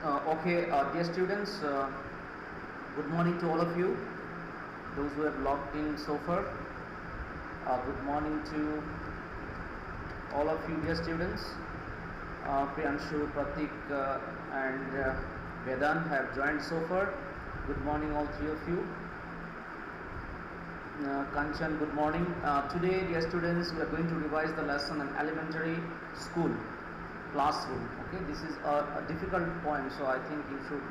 Dear students, good morning to all of you, those who have logged in so far. Good morning to all of you, dear students. Priyanshu, Pratik, and Vedant have joined so far. Good morning, all three of you. Kanchan, good morning. Today, dear students, we are going to revise the lesson on elementary school classroom. Okay, this is a difficult poem, so I think you should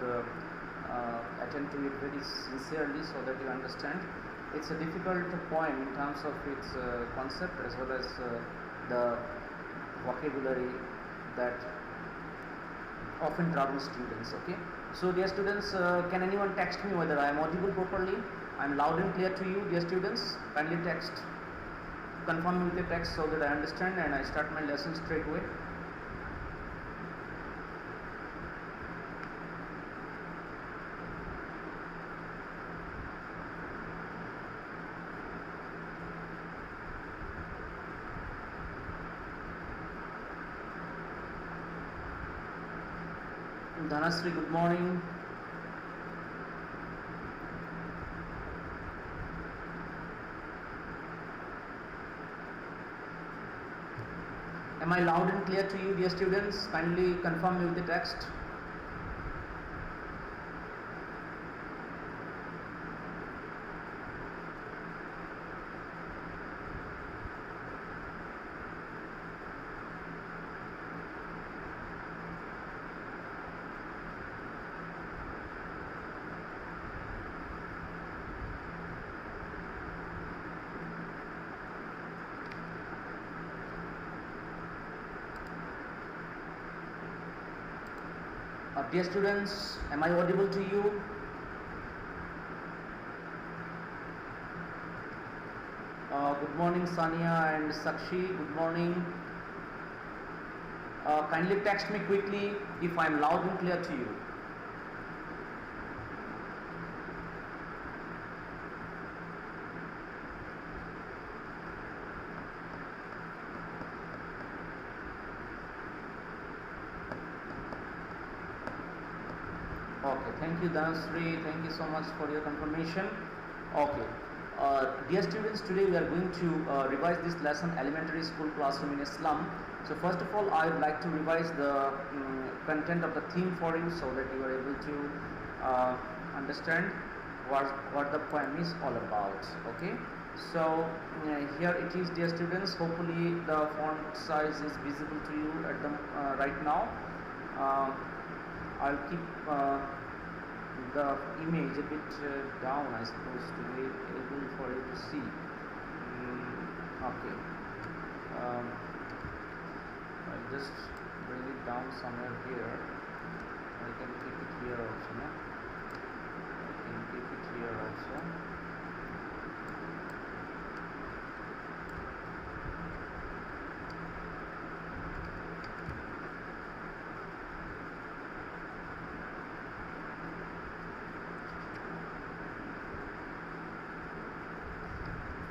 attend to it very sincerely so that you understand. It's a difficult poem in terms of its concept as well as the vocabulary that often troubles students. Okay, so dear students, can anyone text me whether I am audible properly? I am loud and clear to you, dear students. Kindly text, confirm me with the text so that I understand and I start my lesson straight away. Dhanasri, good morning. Am I loud and clear to you, dear students? Kindly confirm me with the text. Dear students, am I audible to you? Good morning, Sania and Sakshi. Good morning. Kindly text me quickly if I am loud and clear to you. Okay, thank you, Dhanasri. Thank you so much for your confirmation. Okay, dear students, today we are going to revise this lesson, elementary school classroom in Islam. So first of all, I would like to revise the content of the theme for you so that you are able to understand what the poem is all about. Okay, so here it is, dear students. Hopefully the font size is visible to you at the right now. I'll keep the image a bit down, I suppose, to be able for you to see. Okay, I'll just bring it down somewhere here. I can keep it here also, no? I can keep it here also.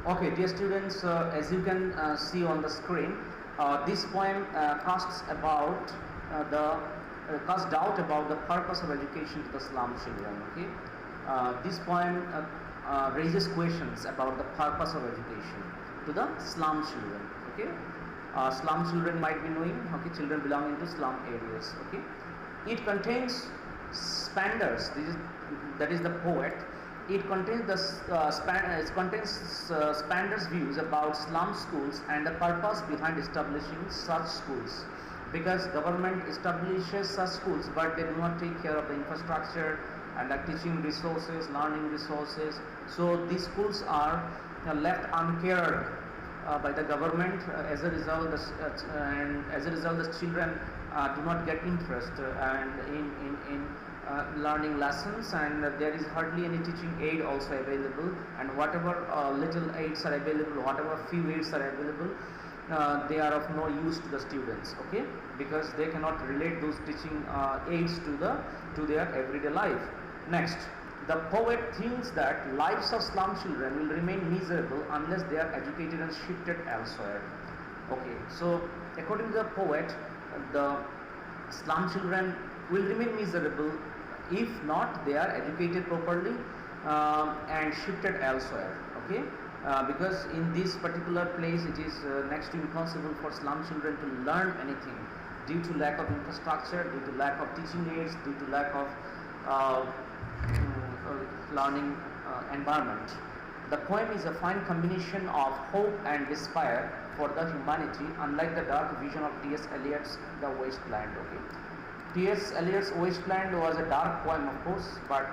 Okay, dear students, as you can see on the screen, this poem casts doubt about the purpose of education to the slum children. Okay, this poem raises questions about the purpose of education to the slum children. Okay, slum children might be knowing. Okay, children belonging to slum areas. Okay, it contains Spanders. That is the poet. It contains Spander's views about slum schools and the purpose behind establishing such schools. Because government establishes such schools, but they do not take care of the infrastructure and the teaching resources, learning resources. So these schools are left uncared by the government. As a result, the children do not get interest in learning lessons, and there is hardly any teaching aid also available, and whatever little aids are available, whatever few aids are available, they are of no use to the students. Okay, because they cannot relate those teaching aids to their everyday life. Next, the poet thinks that lives of slum children will remain miserable unless they are educated and shifted elsewhere. Okay, so according to the poet, the slum children will remain miserable if not they are educated properly and shifted elsewhere. Okay, because in this particular place it is next to impossible for slum children to learn anything due to lack of infrastructure, due to lack of teaching aids, due to lack of learning environment. The poem is a fine combination of hope and despair for the humanity, unlike the dark vision of T.S. Eliot's The Wasteland. Okay, T.S. Eliot's Wasteland was a dark poem, of course, but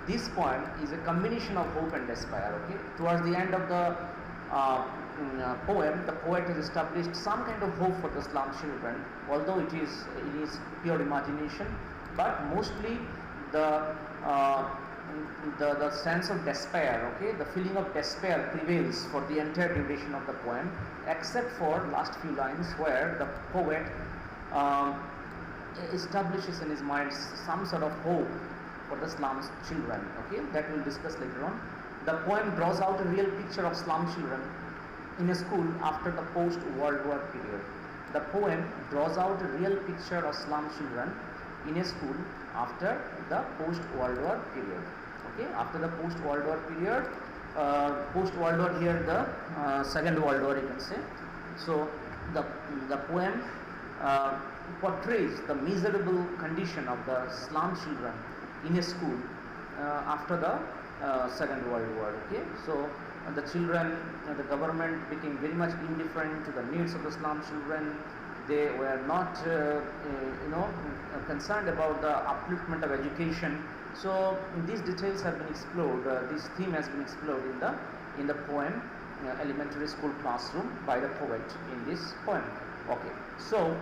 this poem is a combination of hope and despair. Okay, towards the end of the poem, the poet has established some kind of hope for the slum children, although it is pure imagination, but mostly the sense of despair, okay, the feeling of despair prevails for the entire duration of the poem, except for last few lines where the poet establishes in his mind some sort of hope for the slum children. Okay, that we'll discuss later on. The poem draws out a real picture of slum children in a school after the post-World War period. The poem draws out a real picture of slum children in a school after the post-World War period. Okay, after the post-World War period, post-World War here the Second World War you can say. So the poem portrays the miserable condition of the slum children in a school after the Second World War. Okay, so the children, the government became very much indifferent to the needs of the slum children. They were not concerned about the upliftment of education. So these details have been explored, this theme has been explored in the poem Elementary School Classroom by the poet in this poem. Okay, so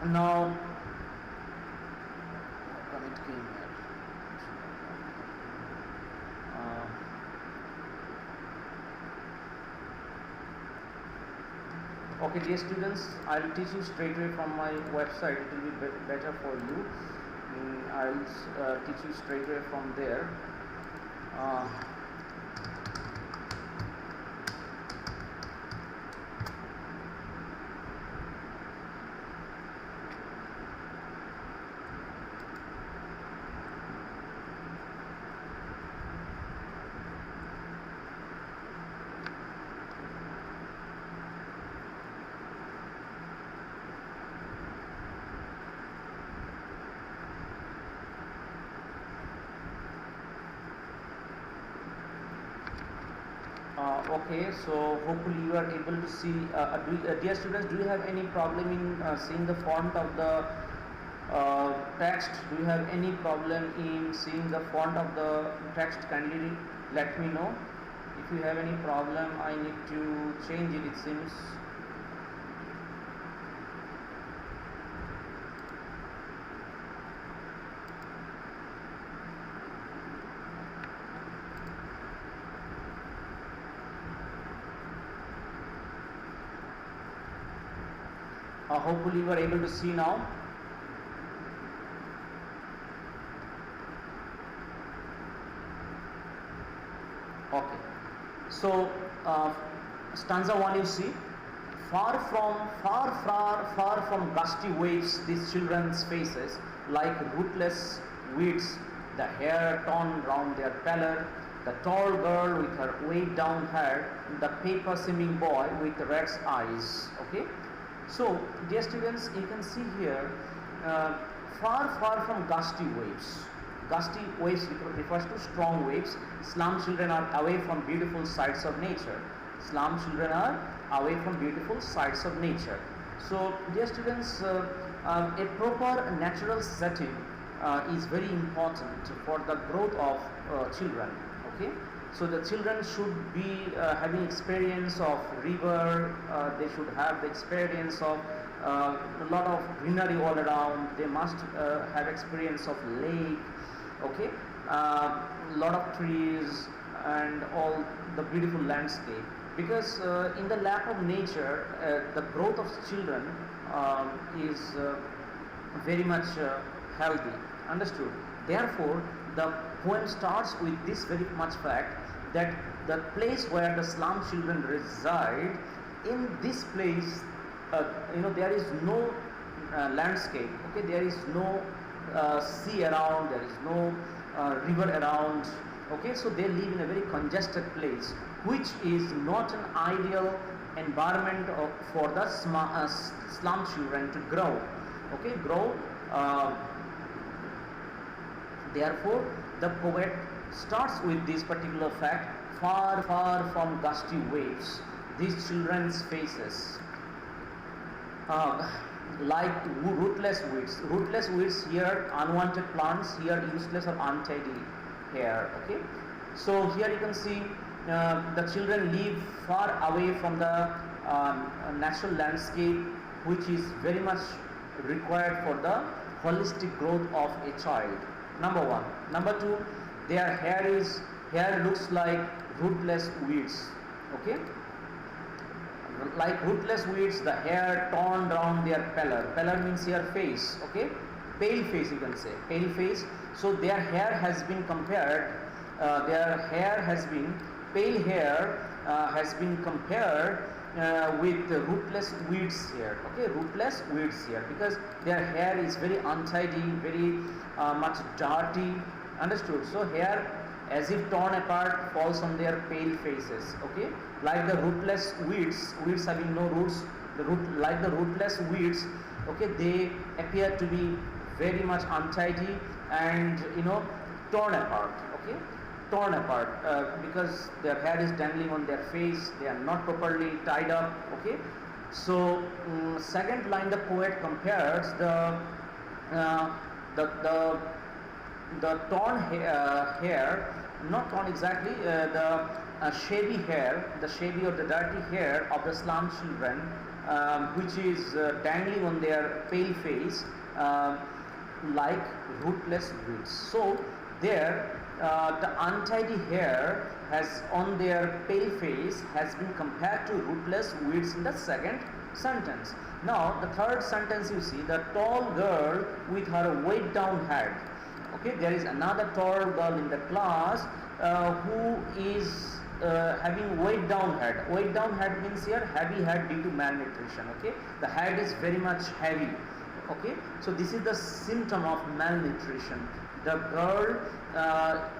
now okay, dear students, I will teach you straight away from my website. It will be better for you. I will teach you straight away from there. Okay, so hopefully you are able to see. Dear students, do you have any problem in seeing the font of the text? Do you have any problem in seeing the font of the text? Kindly let me know. If you have any problem, I need to change it, it seems. Hopefully you are able to see now. Okay, so stanza 1 you see, far from gusty waves these children's faces, like rootless weeds, the hair torn round their pallor, the tall girl with her weighed down hair, the paper seeming boy with red eyes. Okay, so dear students, you can see here far from gusty waves. Gusty waves refers to strong waves. Slum children are away from beautiful sights of nature. Slum children are away from beautiful sights of nature. So dear students, a proper natural setting is very important for the growth of children. Okay, so the children should be having experience of river, they should have the experience of a lot of greenery all around, they must have experience of lake, okay, lot of trees and all the beautiful landscape, because in the lack of nature the growth of children is very much healthy, understood. Therefore the poem starts with this very much fact that the place where the slum children reside, in this place there is no landscape. Okay, there is no sea around, there is no river around. Okay, so they live in a very congested place, which is not an ideal environment for the slum children to grow. Okay, therefore the poet starts with this particular fact: far, far from gusty waves, these children's faces, like rootless weeds. Rootless weeds here, unwanted plants, here useless or untidy hair. Okay, so here you can see the children live far away from the natural landscape, which is very much required for the holistic growth of a child. Number one. Number two, their hair looks like rootless weeds. Okay, like rootless weeds, the hair torn down their pallor. Pallor means here face. Okay, pale face, you can say pale face. So their hair has been compared. Pale hair has been compared with rootless weeds here. Okay, rootless weeds here, because their hair is very untidy, very much dirty. Understood? So hair, as if torn apart, falls on their pale faces. Okay, like the rootless weeds having no roots, like the rootless weeds. Okay, they appear to be very much untidy and torn apart. Okay, torn apart because their hair is dangling on their face, they are not properly tied up. Okay, so second line, the poet compares the torn hair, not torn exactly, the shabby hair, the shabby or the dirty hair of the slum children, which is dangling on their pale face, like rootless weeds. So there, the untidy hair has on their pale face has been compared to rootless weeds in the second sentence. Now the third sentence, you see the tall girl with her weighed down head. Okay, there is another tall girl in the class who is having weighed down head. Weighed down head means here heavy head due to malnutrition. Okay, the head is very much heavy. Okay, so this is the symptom of malnutrition. The girl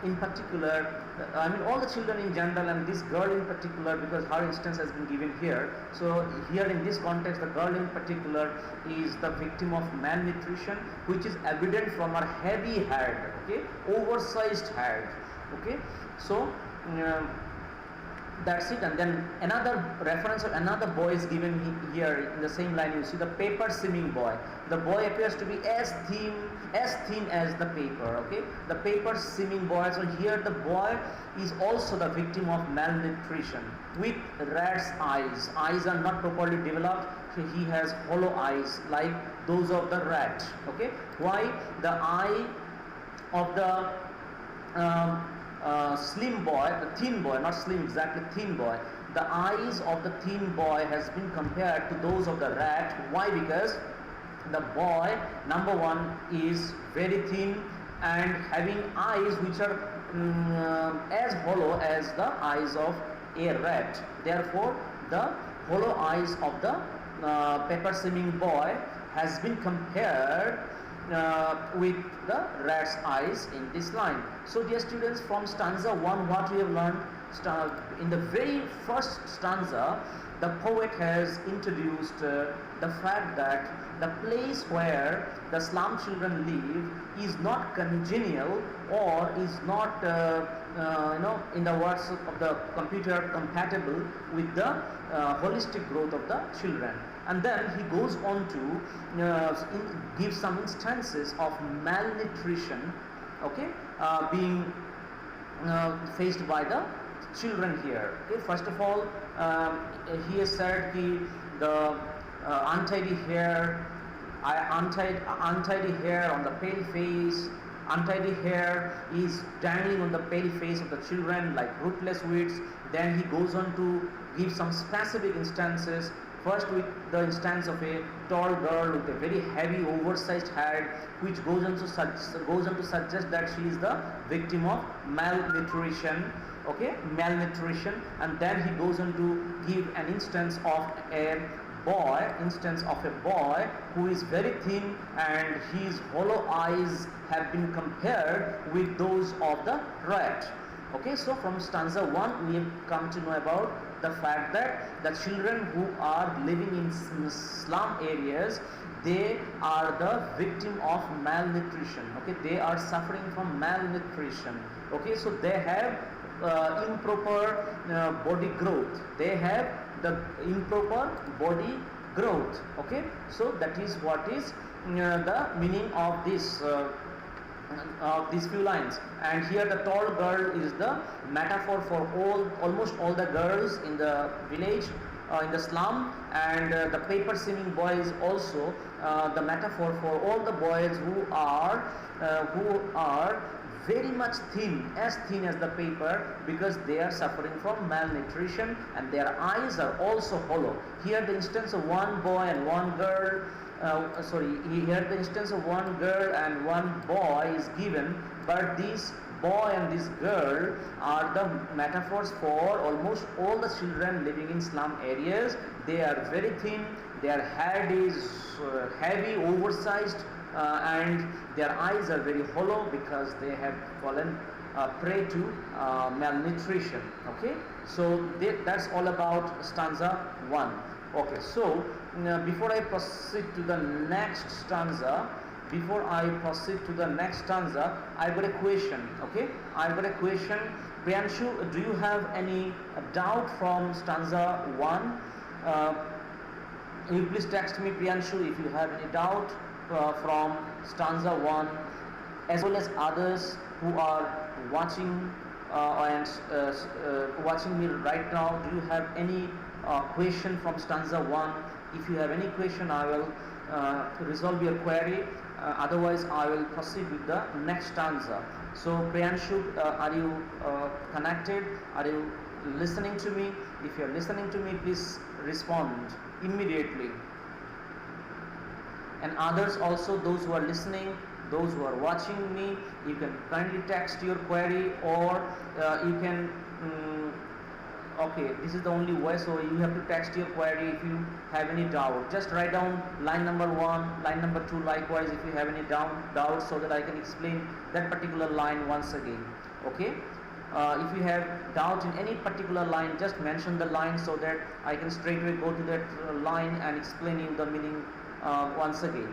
in particular, I mean all the children in general, and this girl in particular, because her instance has been given here. So here in this context, the girl in particular is the victim of malnutrition, which is evident from her heavy head. Okay, oversized head. Okay, so that's it. And then another reference of another boy is given here in the same line. You see the paper simming boy. The boy appears to be as thin as the paper. Okay, the paper simming boy. So here the boy is also the victim of malnutrition with rat's eyes. Eyes are not properly developed. So he has hollow eyes like those of the rat. Okay, why? The eye of the slim boy, the thin boy, not slim exactly, thin boy. The eyes of the thin boy has been compared to those of the rat. Why? Because the boy, number one, is very thin and having eyes which are as hollow as the eyes of a rat. Therefore, the hollow eyes of the paper simming boy has been compared with the rat's eyes in this line. So dear students, from stanza 1 what we have learned, in the very first stanza the poet has introduced the fact that the place where the slum children live is not congenial or is not in the words of the computer, compatible with the holistic growth of the children. And then he goes on to give some instances of malnutrition, okay, being faced by the children here. Okay, first of all, he has said the untidy hair, untidy hair on the pale face. Untidy hair is dangling on the pale face of the children like rootless weeds. Then he goes on to give some specific instances. First with the instance of a tall girl with a very heavy oversized head, which goes on to suggest that she is the victim of malnutrition. Okay, malnutrition. And then he goes on to give an instance of a a boy who is very thin and his hollow eyes have been compared with those of the rat. Okay, so from stanza 1 we have come to know about the fact that the children who are living in slum areas, they are the victim of malnutrition. Okay, they are suffering from malnutrition. Okay, so they have improper body growth. They have the improper body growth. Okay, so that is what is the meaning of this these few lines. And here the tall girl is the metaphor for almost all the girls in the village, in the slum, and the paper swimming boy is also the metaphor for all the boys who are very much thin as the paper, because they are suffering from malnutrition and their eyes are also hollow. Here the instance of one boy and one girl, here the instance of one girl and one boy is given, but this boy and this girl are the metaphors for almost all the children living in slum areas. They are very thin, their head is heavy, oversized, and their eyes are very hollow because they have fallen prey to malnutrition. Okay, so that's all about stanza 1. Okay, so before I proceed to the next stanza, I've got a question. Okay, I've got a question. Priyanshu, do you have any doubt from stanza 1? You please text me, Priyanshu, if you have any doubt from stanza 1, as well as others who are watching watching me right now. Do you have any question from stanza 1? If you have any question, I will resolve your query. Otherwise, I will proceed with the next stanza. So, Priyanshu, are you connected? Are you listening to me? If you are listening to me, please respond immediately. And others also, those who are listening, those who are watching me, you can kindly text your query, or you can okay, this is the only way, so you have to text your query if you have any doubt. Just write down line number 1, line number 2 likewise if you have any doubt, so that I can explain that particular line once again. Okay, if you have doubt in any particular line, just mention the line so that I can straightaway go to that line and explain you the meaning once again.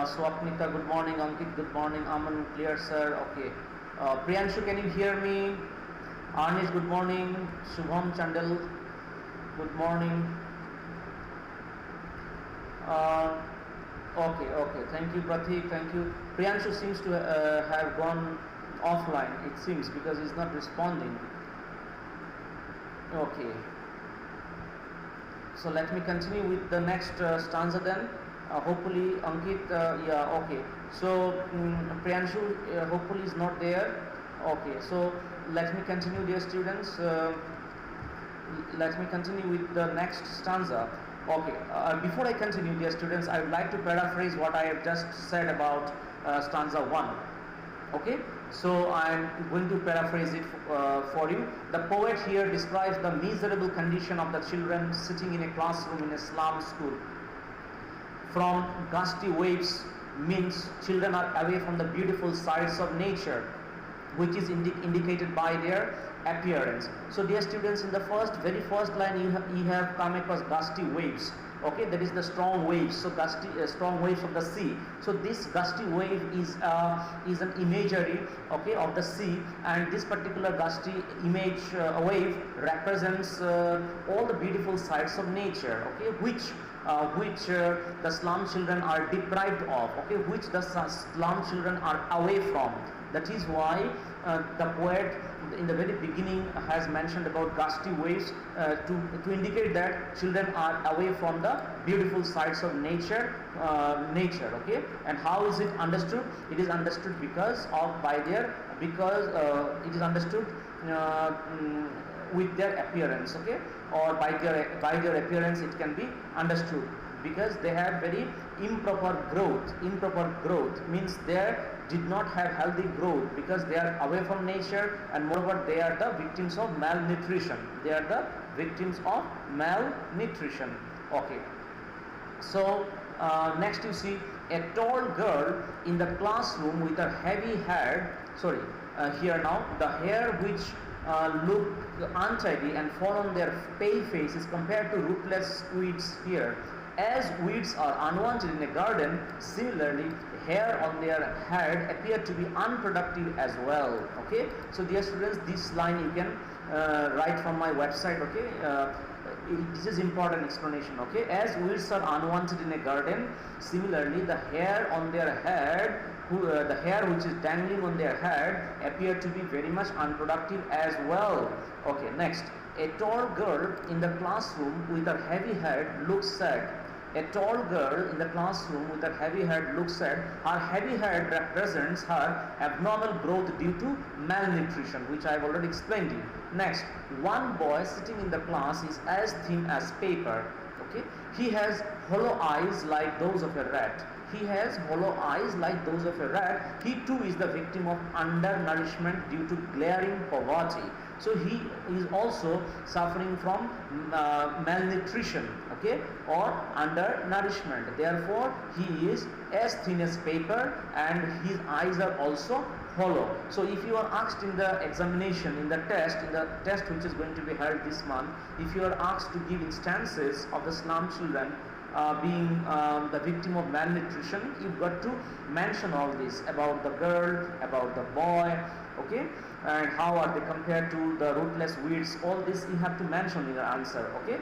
Swapnita, good morning. Ankit, good morning. Aman, clear sir. Okay. Priyanshu, can you hear me? Anish, good morning. Shubham Chandal, good morning. Okay. Thank you, Pratik. Thank you. Priyanshu seems to have gone offline, it seems, because he's not responding. Okay. So let me continue with the next stanza then. Hopefully Ankit, yeah, okay. So Priyanshu hopefully is not there. Okay, so let me continue, dear students. Let me continue with the next stanza. Okay, before I continue, dear students, I would like to paraphrase what I have just said about stanza 1. Okay, so I am going to paraphrase it for you. The poet here describes the miserable condition of the children sitting in a classroom in a slum school. From gusty waves means children are away from the beautiful sights of nature, which is indicated by their appearance. So dear students, in the very first line you have come across gusty waves. Okay, that is the strong waves. So gusty, strong waves of the sea. So this gusty wave is an imagery, okay, of the sea, and this particular gusty image wave represents all the beautiful sights of nature, okay, which the slum children are deprived of, okay, which the slum children are away from. That is why the poet in the very beginning has mentioned about gusty waves to indicate that children are away from the beautiful sights of nature. Okay, and how is it understood? It is understood because it is understood with their appearance, okay, or by their appearance it can be understood, because they have very improper growth. Improper growth means their did not have healthy growth because they are away from nature, and moreover they are the victims of malnutrition. They are the victims of malnutrition. Okay. So next you see a tall girl in the classroom with a heavy hair. Sorry, here now the hair which look untidy and fall on their pale face is compared to rootless weeds here. As weeds are unwanted in a garden, similarly hair on their head appear to be unproductive as well. Okay, so dear students, this line you can write from my website. Okay, this is important explanation. Okay, as weeds are unwanted in a garden, similarly the hair on their head, the hair which is dangling on their head appear to be very much unproductive as well. Okay, next, a tall girl in the classroom with her heavy head looks sad. A tall girl in the classroom with her heavy head looks sad. Her heavy head represents her abnormal growth due to malnutrition, which I have already explained to you. Next, one boy sitting in the class is as thin as paper. Okay, he has hollow eyes like those of a rat. He has hollow eyes like those of a rat. He too is the victim of undernourishment due to glaring poverty. So he is also suffering from malnutrition, okay, or undernourishment. Therefore, he is as thin as paper and his eyes are also hollow. So if you are asked in the examination, in the test which is going to be held this month, if you are asked to give instances of the slum children being the victim of malnutrition, you've got to mention all this about the girl, about the boy, okay, and how are they compared to the rootless weeds. All this you have to mention in your answer, okay,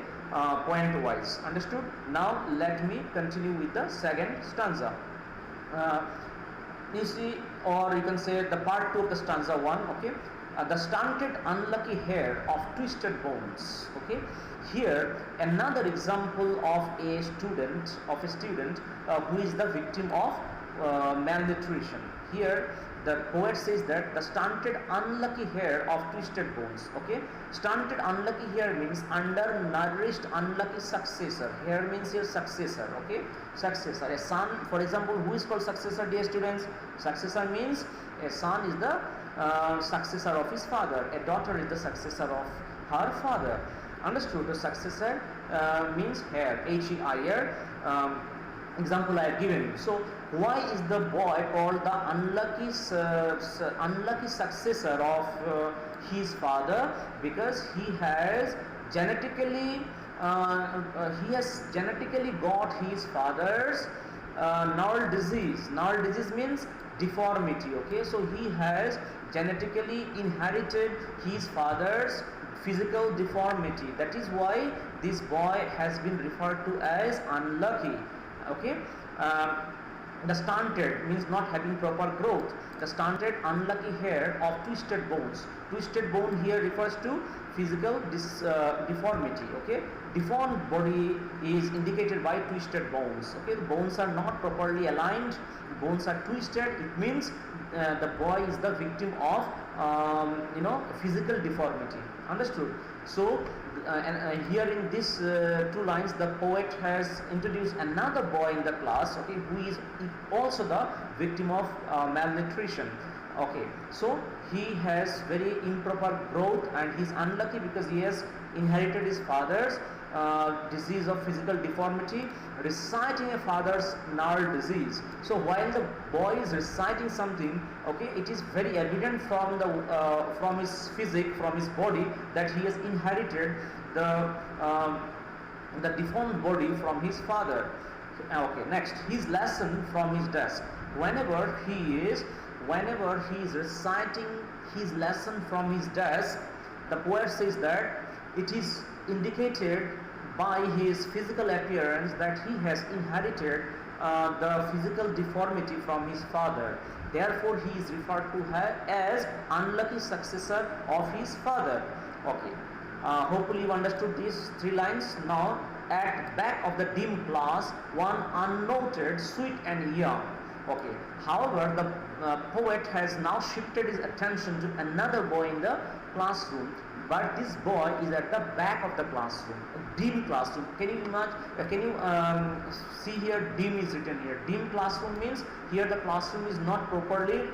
point wise. Understood? Now let me continue with the second stanza. You see, or you can say the part 2 of the stanza 1, okay, the stunted unlucky hair of twisted bones. Okay, here another example of a student who is the victim of malnutrition. Here the poet says that the stunted unlucky hair of twisted bones. Okay, stunted unlucky hair means undernourished unlucky successor. Hair means your successor. Okay, successor, a son, for example. Who is called successor, dear students? Successor means a son is the successor of his father, a daughter is the successor of her father. Understood? The successor means hair, H-E-I-R. Example I have given you. So why is the boy called the unlucky successor of his father? Because he has genetically got his father's null disease. Null disease means deformity. Okay, so he has genetically inherited his father's physical deformity. That is why this boy has been referred to as unlucky. Okay, the stunted means not having proper growth. The stunted unlucky hair of twisted bones. Twisted bone here refers to physical deformity. Okay, deformed body is indicated by twisted bones. Okay, the bones are not properly aligned, bones are twisted. It means the boy is the victim of physical deformity. Understood? So here in these 2 lines the poet has introduced another boy in the class, okay, who is also the victim of malnutrition. Okay, so he has very improper growth and he is unlucky because he has inherited his father's disease of physical deformity, reciting a father's null disease. So while the boy is reciting something, okay, it is very evident from the from his physique, from his body, that he has inherited the deformed body from his father. Okay, next, his lesson from his desk. Whenever he is reciting his lesson from his desk, the poet says that it is indicated by his physical appearance that he has inherited the physical deformity from his father. Therefore, he is referred to as unlucky successor of his father. Okay, hopefully you understood these 3 lines. Now, at back of the dim class, one unnoted, sweet and young. Okay. However, the poet has now shifted his attention to another boy in the classroom, but this boy is at the back of the classroom, a dim classroom. Can you imagine? Can you see here? Dim is written here. Dim classroom means here the classroom is not properly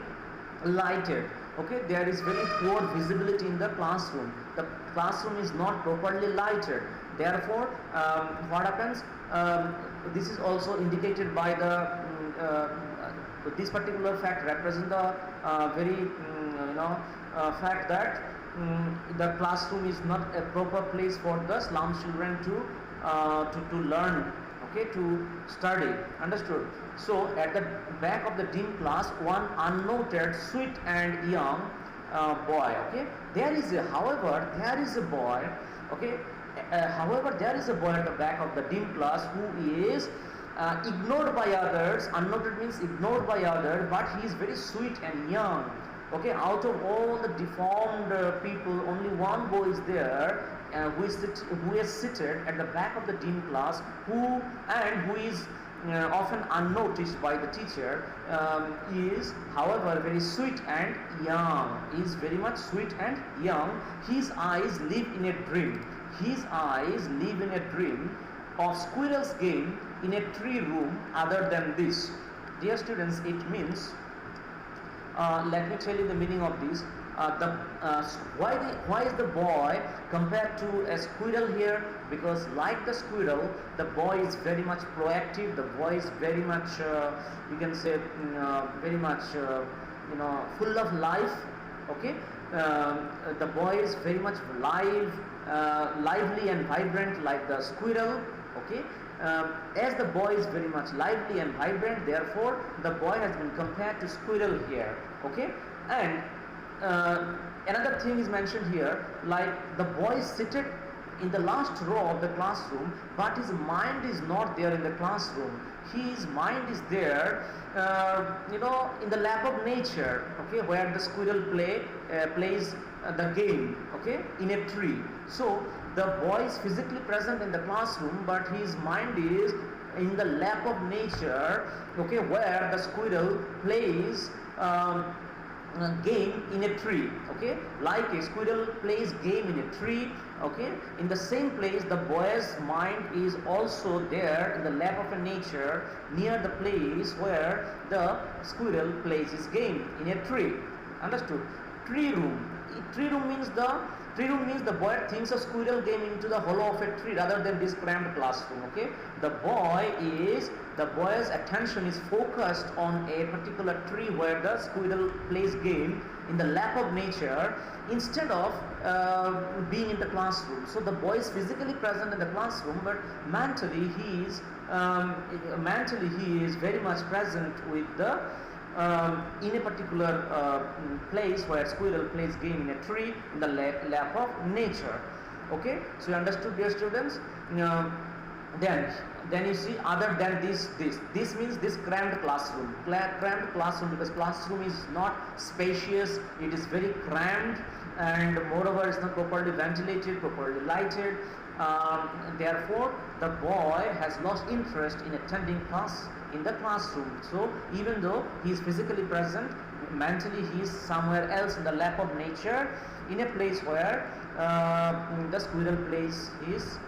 lighted. Okay, there is very poor visibility in the classroom. The classroom is not properly lighted. Therefore, what happens? This is also indicated by the this particular fact represents the very fact that the classroom is not a proper place for the slum children to learn, okay, to study. Understood? So at the back of the dim class, one unnoted, sweet and young boy. Okay, however, there is a boy. Okay, however, there is a boy at the back of the dim class who is ignored by others. Unnoted means ignored by others, but he is very sweet and young. Okay, out of all the deformed people, only one boy is there who is seated at the back of the dim class, who is often unnoticed by the teacher, is however very sweet and young. Is very much sweet and young. His eyes live in a dream. His eyes live in a dream of squirrel's game in a tree room other than this. Dear students, it means, let me tell you the meaning of this. Why is the boy compared to a squirrel here? Because like the squirrel, the boy is very much proactive. The boy is very much, you can say, very much, full of life. Okay, the boy is very much lively and vibrant like the squirrel. Okay. As the boy is very much lively and vibrant, therefore the boy has been compared to squirrel here. Okay, and another thing is mentioned here, like the boy is seated in the last row of the classroom, but his mind is not there in the classroom. His mind is there, in the lap of nature. Okay, where the squirrel plays the game. Okay, in a tree. So the boy is physically present in the classroom, but his mind is in the lap of nature. Okay, where the squirrel plays game in a tree. Okay, like a squirrel plays game in a tree. Okay, in the same place the boy's mind is also there in the lap of a nature, near the place where the squirrel plays his game in a tree. Understood? Tree room. Tree room means the boy thinks a squirrel game into the hollow of a tree rather than this cramped classroom. Okay, the boy's attention is focused on a particular tree where the squirrel plays game in the lap of nature instead of being in the classroom. So the boy is physically present in the classroom, but mentally he is very much present with the in a particular place where squirrel plays game in a tree in the lap of nature. Okay, so you understood, dear students? Then you see, other than this means this cramped classroom. Cramped classroom, because classroom is not spacious, it is very cramped, and moreover it's not properly ventilated, properly lighted. Therefore the boy has lost interest in attending class in the classroom. So even though he is physically present, mentally he is somewhere else in the lap of nature, in a place where the squirrel plays his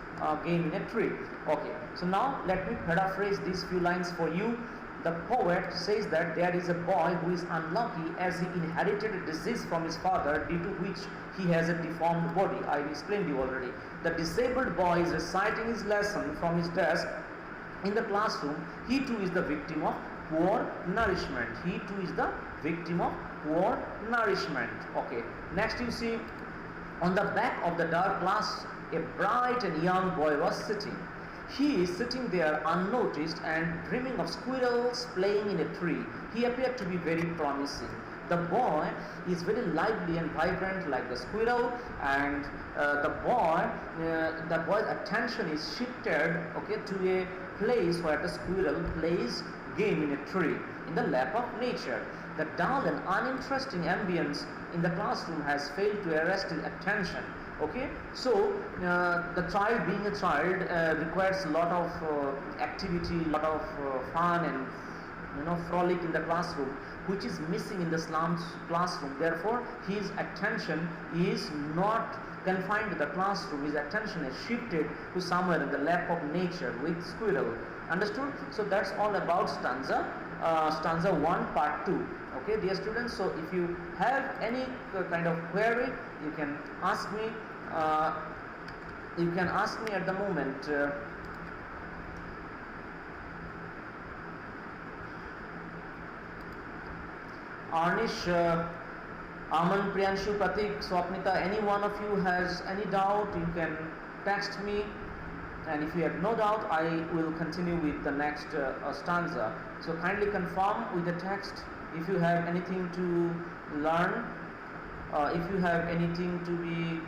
game in a tree. Okay, so now let me paraphrase these few lines for you. The poet says that there is a boy who is unlucky as he inherited a disease from his father, due to which he has a deformed body. I explained you already. The disabled boy is reciting his lesson from his desk in the classroom. He too is the victim of poor nourishment. He too is the victim of poor nourishment. Okay, next you see, on the back of the dark class, a bright and young boy was sitting. He is sitting there unnoticed and dreaming of squirrels playing in a tree. He appeared to be very promising. The boy is very lively and vibrant like the squirrel, and the boy's attention is shifted, okay, to a place where the squirrel plays game in a tree in the lap of nature. The dull and uninteresting ambience in the classroom has failed to arrest his attention. Okay, so the child, being a child, requires a lot of activity, a lot of fun and frolic in the classroom. which is missing in the slums classroom. Therefore, his attention is not confined to the classroom. His attention is shifted to somewhere in the lap of nature with squirrel. Understood? So that's all about stanza 1 part 2. Okay, dear students, so if you have any kind of query, you can ask me at the moment. Arnish, Aman, Priyanshu, Pratik, Swapnita, any one of you has any doubt, you can text me, and if you have no doubt, I will continue with the next stanza. So kindly confirm with the text if you have anything to learn, if you have anything to be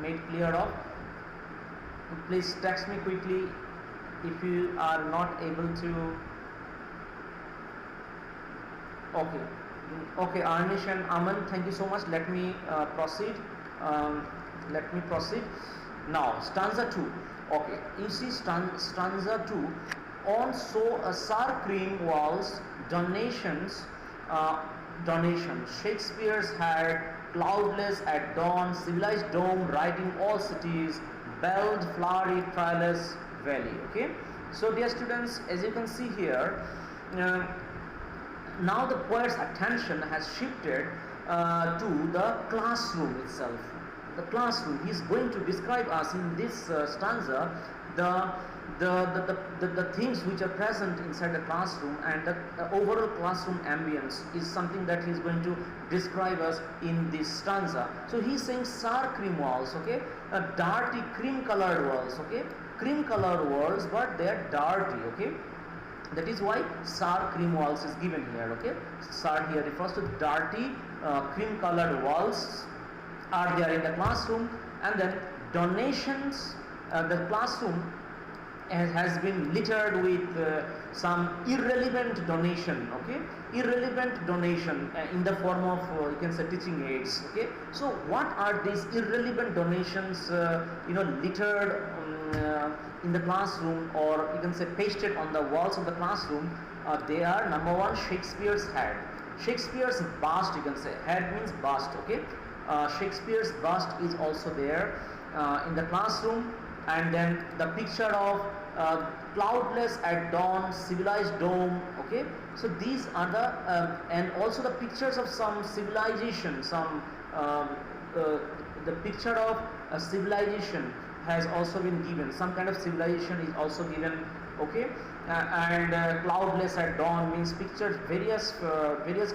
made clear of. Please text me quickly if you are not able to. Okay, Arnish and Aman, thank you so much. Let me proceed. Now, stanza 2. Okay, you see stanza 2. On so sour cream walls, donations. Shakespeare's had cloudless at dawn, civilized dome, riding all cities, belled, flowery, trellis, valley. Okay, so dear students, as you can see here, now the poet's attention has shifted to the classroom itself. The classroom. He is going to describe us in this stanza the things which are present inside the classroom, and the overall classroom ambience is something that he is going to describe us in this stanza. So he is saying sour cream walls, okay, dirty cream colored walls, okay, cream colored walls, but they are dirty, okay. That is why sour cream walls is given here, okay. Sour here refers to dirty cream colored walls are there in the classroom, and then donations, the classroom has been littered with some irrelevant donation, okay, irrelevant donation in the form of you can say teaching aids, okay. So what are these irrelevant donations littered in the classroom, or you can say pasted on the walls of the classroom? They are, number one, Shakespeare's head, Shakespeare's bust, you can say, head means bust, okay. Shakespeare's bust is also there in the classroom, and then the picture of cloudless at dawn, civilized dome, okay. So these are the and also the pictures of some civilization, some the picture of a civilization has also been given, some kind of civilization is also given, okay. And cloudless at dawn means pictures, various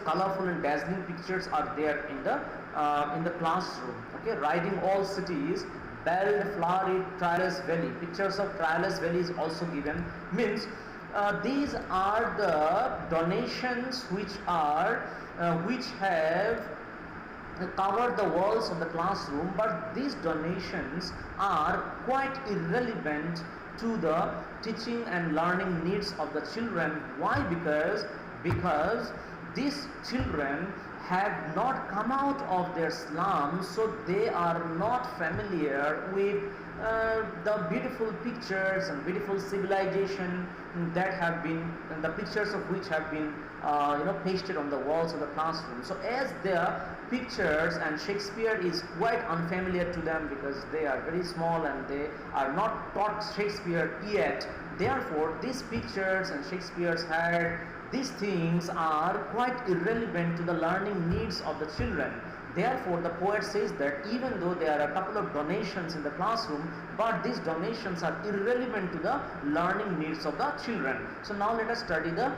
colorful and dazzling pictures are there in the classroom, okay. Riding all cities, belled, flowery, trellis valley, pictures of trellis valley is also given, means these are the donations which have covered the walls of the classroom, but these donations are quite irrelevant to the teaching and learning needs of the children. Why? Because these children have not come out of their slums, so they are not familiar with the beautiful pictures and beautiful civilization that have been, the pictures of which have been pasted on the walls of the classroom. So as the pictures, and Shakespeare is quite unfamiliar to them because they are very small and they are not taught Shakespeare yet. Therefore, these pictures and Shakespeare's head, these things are quite irrelevant to the learning needs of the children. Therefore, the poet says that even though there are a couple of donations in the classroom, but these donations are irrelevant to the learning needs of the children. So now let us study the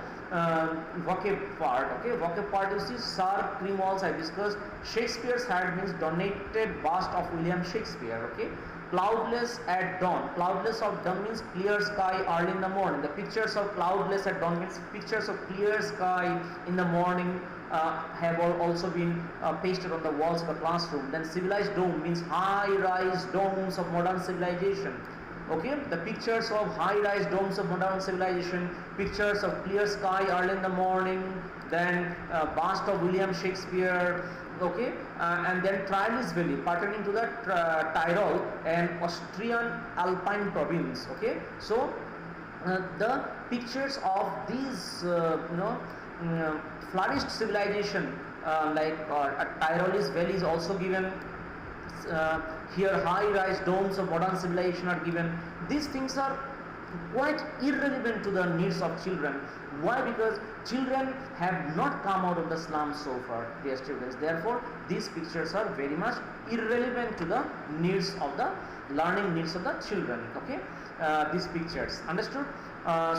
vocab part. Okay, vocab part, you see, sour cream walls I discussed. Shakespeare's head means donated bust of William Shakespeare. Okay. Cloudless at dawn. Cloudless of dawn means clear sky early in the morning. The pictures of cloudless at dawn means pictures of clear sky in the morning have also been pasted on the walls of the classroom. Then civilized dome means high-rise domes of modern civilization. Okay, the pictures of high-rise domes of modern civilization, pictures of clear sky early in the morning, then bust of William Shakespeare. Okay, and then Trellis Valley pertaining to the Tyrol and Austrian Alpine province. Okay, so the pictures of these flourished civilization like a Tyrolese valley is also given. Here high-rise domes of modern civilization are given. These things are quite irrelevant to the needs of children. Why? Because children have not come out of the slums so far, dear students. Therefore, these pictures are very much irrelevant to the needs of the learning needs of the children. Okay, these pictures, understood?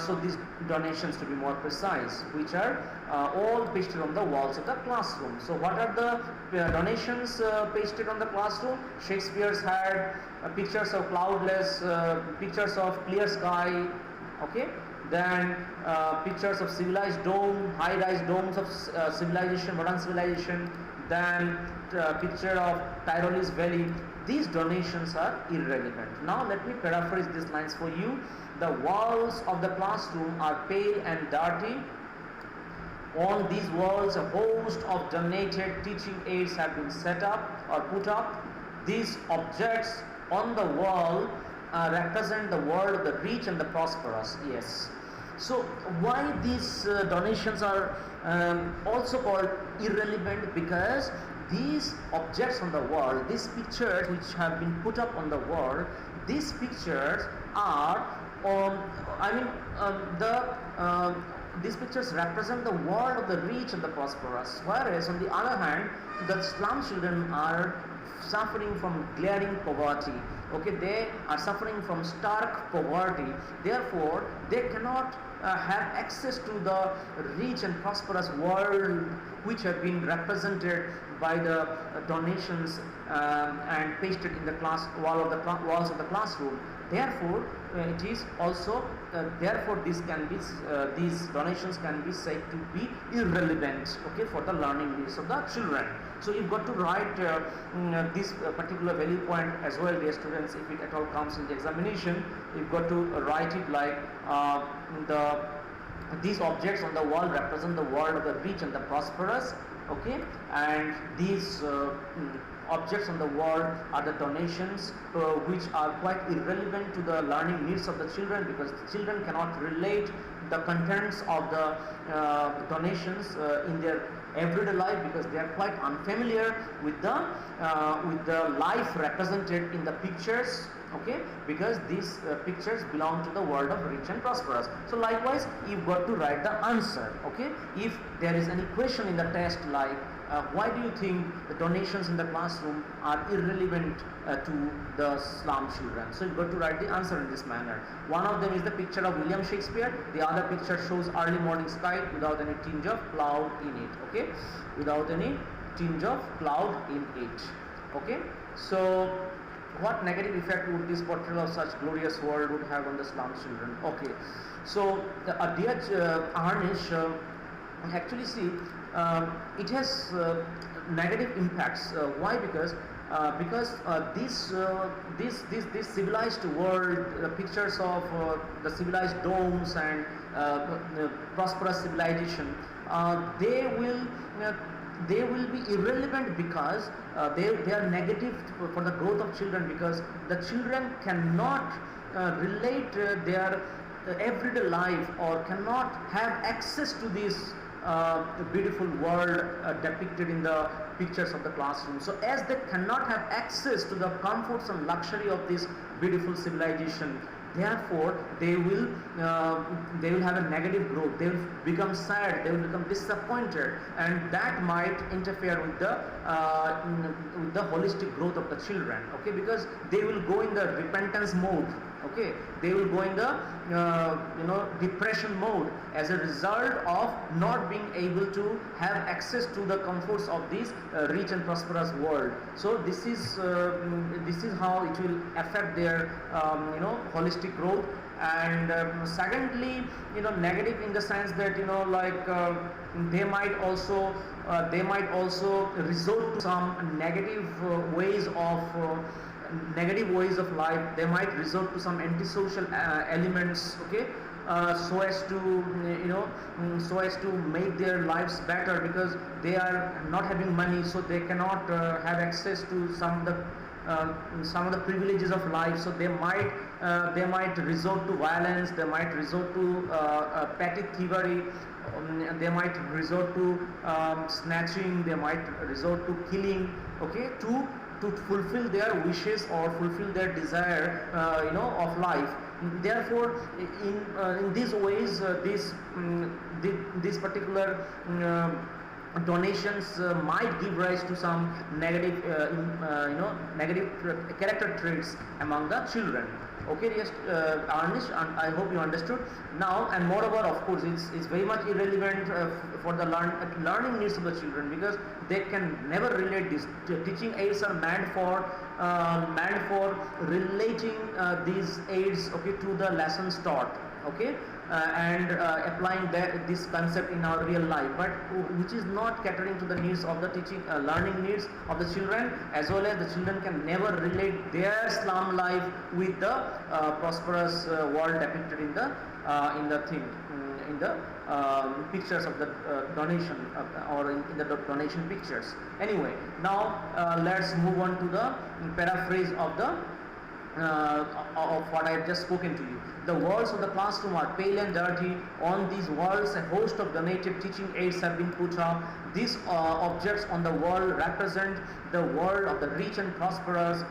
So these donations, to be more precise, which are all pasted on the walls of the classroom. So what are the donations pasted on the classroom? Shakespeare's had pictures of cloudless, pictures of clear sky, okay, then pictures of civilized dome, high-rise domes of civilization, modern civilization, then picture of Tyrolese valley. These donations are irrelevant. Now let me paraphrase these lines for you. The walls of the classroom are pale and dirty. On these walls, a host of donated teaching aids have been set up or put up. These objects on the wall represent the world of the rich and the prosperous. Yes. So why these donations are also called irrelevant? Because these objects on the wall, these pictures which have been put up on the wall, these pictures are these pictures represent the world of the rich and the prosperous, whereas on the other hand, the slum children are suffering from glaring poverty. Okay, they are suffering from stark poverty. Therefore, they cannot have access to the rich and prosperous world which have been represented by the donations and pasted in the walls of the classroom. Therefore, it is also therefore these donations can be said to be irrelevant, okay, for the learning needs of the children. So you've got to write this particular value point as well, dear students. If it at all comes in the examination, you've got to write it like these objects on the wall represent the world of the rich and the prosperous, okay, and these objects on the wall are the donations which are quite irrelevant to the learning needs of the children, because the children cannot relate the contents of the donations in their everyday life, because they are quite unfamiliar with the life represented in the pictures, okay, because these pictures belong to the world of rich and prosperous. So likewise, you've got to write the answer, okay. If there is any question in the test like why do you think the donations in the classroom are irrelevant to the slum children? So you've got to write the answer in this manner. One of them is the picture of William Shakespeare. The other picture shows early morning sky without any tinge of cloud in it. Okay, without any tinge of cloud in it. Okay. So what negative effect would this portrayal of such glorious world would have on the slum children? Okay. So dear Harnish, actually see. It has negative impacts. Why? Because this civilized world, pictures of the civilized domes and prosperous civilization, they will be irrelevant because they are negative for the growth of children, because the children cannot relate their everyday life or cannot have access to this beautiful world depicted in the pictures of the classroom. So as they cannot have access to the comforts and luxury of this beautiful civilization, therefore they will have a negative growth. They will become sad, they will become disappointed, and that might interfere with the holistic growth of the children, okay, because they will go in the repentance mode, okay, they will go in the depression mode as a result of not being able to have access to the comforts of this rich and prosperous world. So this is how it will affect their holistic growth. And secondly, negative in the sense that they might also resort to some negative ways of life. They might resort to some antisocial elements, okay, so as to make their lives better, because they are not having money, so they cannot have access to some of the some of the privileges of life. So they might resort to violence, they might resort to petty thievery, they might resort to snatching, they might resort to killing, okay, to fulfill their wishes or fulfill their desire, of life. Therefore, in these ways, this particular donations might give rise to some negative, negative character traits among the children. Okay, yes, Arnish, and I hope you understood. Now, and moreover, of course, it's very much irrelevant for the learning needs of the children, because they can never relate this. Teaching aids are meant for relating these aids, okay, to the lessons taught, okay, and applying this concept in our real life, but which is not catering to the needs of the teaching learning needs of the children, as well as the children can never relate their slum life with the prosperous world depicted in the thing, in the pictures of the donation, or in the donation pictures. Anyway, now let's move on to the paraphrase of the of what I have just spoken to you. The walls of the classroom are pale and dirty. On these walls, a host of donated teaching aids have been put up. These objects on the wall represent the world of the rich and prosperous.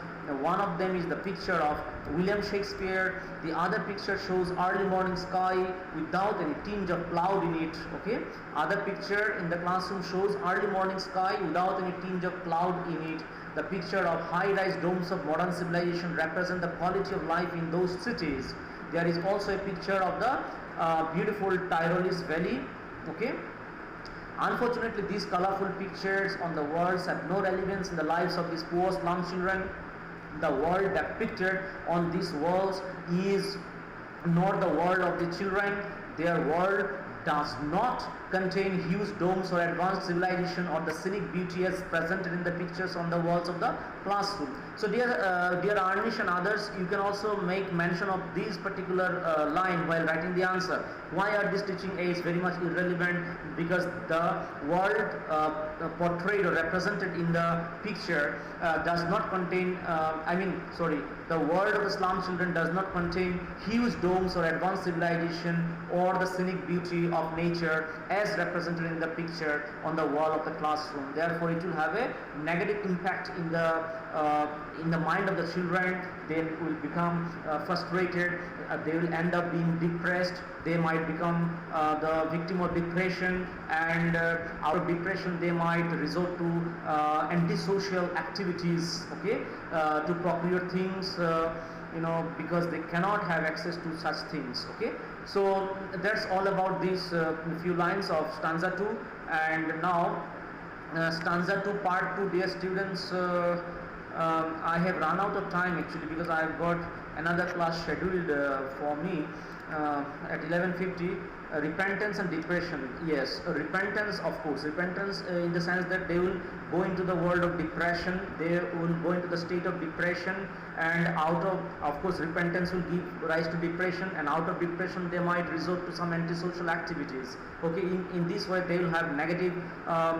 One of them is the picture of William Shakespeare. The other picture shows early morning sky without any tinge of cloud in it. Okay. Other picture in the classroom shows early morning sky without any tinge of cloud in it. The picture of high-rise domes of modern civilization represent the quality of life in those cities. There is also a picture of the beautiful Tyrolese Valley. Okay. Unfortunately, these colorful pictures on the walls have no relevance in the lives of these poor slum children. The world depicted on these walls is not the world of the children. Their world does not contain huge domes or advanced civilization or the scenic beauty as presented in the pictures on the walls of the classroom. So dear Arnish and others, you can also make mention of this particular line while writing the answer. Why are these teaching aids very much irrelevant? Because the world portrayed or represented in the picture does not contain, the world of the slum children does not contain huge domes or advanced civilization or the scenic beauty of nature as represented in the picture on the wall of the classroom. Therefore, it will have a negative impact in the mind of the children. They will become frustrated. They will end up being depressed. They might become the victim of depression, and out of depression they might resort to antisocial activities, okay, to procure things, because they cannot have access to such things, okay. So that's all about these few lines of stanza 2. And now stanza 2 part 2, dear students. I have run out of time actually, because I have got another class scheduled for me at 11:50. Repentance and depression. Yes, repentance, of course. Repentance in the sense that they will go into the world of depression. They will go into the state of depression, and of course, repentance will give rise to depression, and out of depression they might resort to some antisocial activities. Okay, in this way they will have negative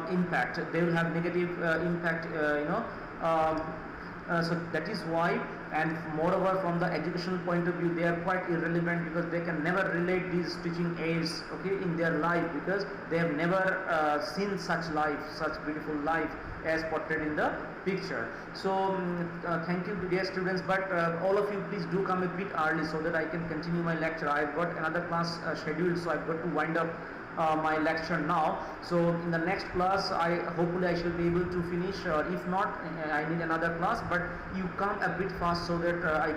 impact. They will have negative impact. So that is why, and moreover from the educational point of view, they are quite irrelevant, because they can never relate these teaching aids, okay, in their life, because they have never seen such life, such beautiful life as portrayed in the picture. So thank you dear students, but all of you please do come a bit early so that I can continue my lecture. I have got another class scheduled, so I've got to wind up my lecture now. So in the next class hopefully I shall be able to finish, or if not I need another class, but you come a bit fast so that I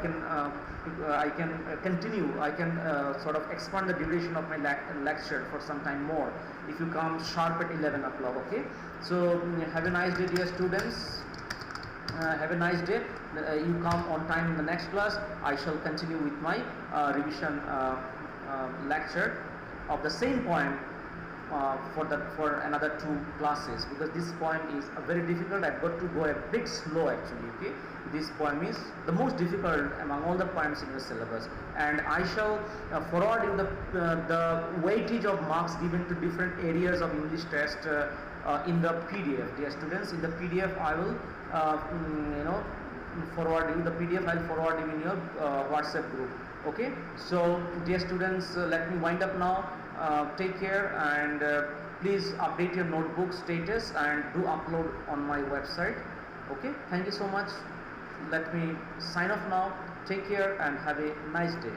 can continue, I can sort of expand the duration of my lecture for some time more if you come sharp at 11 o'clock, okay. So have a nice day dear students. Have a nice day. You come on time in the next class. I shall continue with my revision lecture of the same poem for another 2 classes, because this poem is very difficult. I've got to go a bit slow actually, okay. This poem is the most difficult among all the poems in the syllabus, and I shall forward you the weightage of marks given to different areas of English test in the PDF, dear students. In the PDF I will forward you the PDF. I'll forward you in your WhatsApp group. Okay. So dear students, let me wind up now. Take care, and please update your notebook status and do upload on my website. Okay. Thank you so much. Let me sign off now. Take care and have a nice day.